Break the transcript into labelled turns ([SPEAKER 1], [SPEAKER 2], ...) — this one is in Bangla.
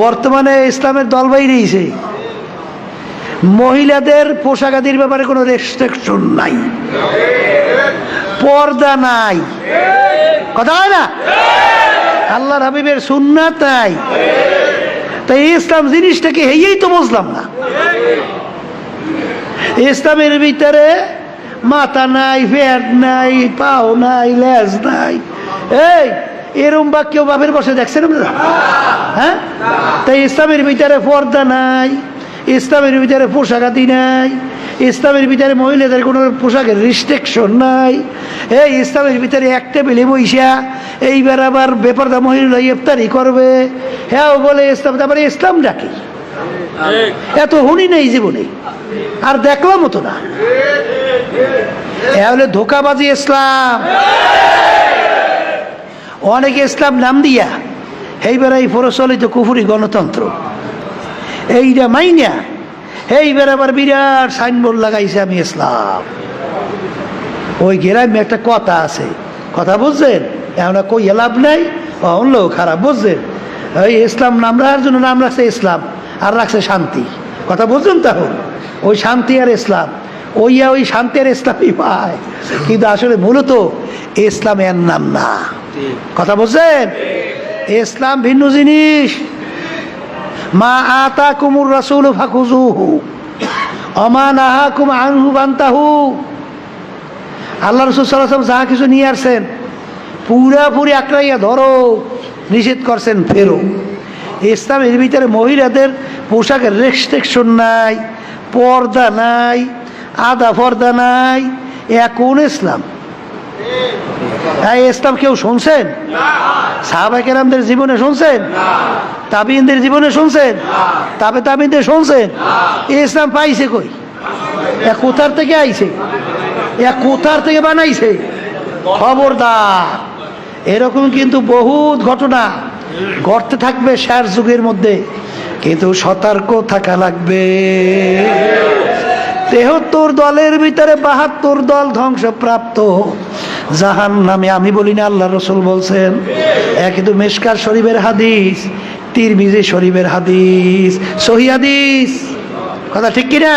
[SPEAKER 1] বর্তমানে ইসলামের দল বাইরেছে, মহিলাদের পোশাক আদির ব্যাপারে কোনো রেস্ট্রিকশন নাই, পর্দা নাই, কথা হয় না, আল্লাহর হাবিবের সুন্নাত নাই। তাই ইসলাম জিনিসটাকে হেয়েই তো বুঝলাম না। ইসলামের ভিতরে মাথা নাই, পেট নাই, পাও নাই, লেজ নাই, এই এরম বা কেউ বাপের বসে দেখছেন আপনারা? হ্যাঁ, তাই ইসলামের ভিতরে পর্দা নাই, ইসলামের ভিতরে পোশাক আদি নাই, ইসলামের ভিতরে মহিলাদের কোনো পোশাকের রিস্ট্রিকশন নাই। এই ইসলামের ভিতরে এক টেবিলে বইসা এইবার আবার বেপরদা মহিলা ইফতারি করবে, হ্যাঁ বলে ইসলাম। তারপরে ইসলাম ডাকি, এত হুনি নেই জীবনে, আর দেখলামও তো না। এ হলে ধোকাবাজি ইসলাম। অনেকে ইসলাম নাম দিয়া এইবার এই প্রচলিত কুফরি গণতন্ত্র এইটা মাইনা এইবার আবার বিরাট সাইনবোর্ড লাগাইছে আমি ইসলাম। ওই গ্রামে একটা কথা আছে, কথা বুঝছেন? এখন কই লাভ নাই, অন্য খারাপ, বুঝছেন? ওই ইসলাম নাম রাখার জন্য নাম রাখছে ইসলাম, আর রাখছে শান্তি, কথা বুঝছেন? তখন ওই শান্তি আর ইসলাম, ওই শান্তি আর ইসলামই পায়, কিন্তু আসলে মূলত ইসলাম এর নাম না, কথা বুঝছেন? ইসলাম ভিন্ন জিনিস। মা আতাকুমুর রাসূলু ফাখুযুহু ওয়া মা নাহাকুম আনহু ফান্তাহু। আল্লাহ রাসূল সাল্লাল্লাহু আলাইহি ওয়াসাল্লাম যা কিছু নিয়ে আসছেন পুরাপুরি আঁকড়াইয়া ধরো, নিষেধ করছেন ফেরো। ইসলামের ভিতরে মহিলাদের পোশাকের রেস্ট্রিকশন নাই, পর্দা নাই, আধা পর্দা নাই, কোন ইসলাম? ইসলাম কেউ শুনছেন? সাহাবায়ে কেরামদের জীবনে শুনছেন? তাবিঈনদের জীবনে শুনছেন? তাবিঈনদের শুনছেন? ইসলাম পাইছে কই? কোথার থেকে আইছে? কোথার থেকে বানাইছে? খবরদার, এরকম কিন্তু বহুত ঘটনা ঘটতে থাকবে শেষ যুগের মধ্যে, কিন্তু সতর্ক থাকা লাগবে। ৭৩ দলের ভিতরে ৭২ দল ধ্বংসপ্রাপ্ত জাহান্নামে। আমি বলি না, আল্লাহ রাসূল বলছেন। কিন্তু মিশকাত শরীফের হাদিস, তিরমিজি শরীফের হাদিস, সহিহ হাদিস, কথা ঠিক কিনা?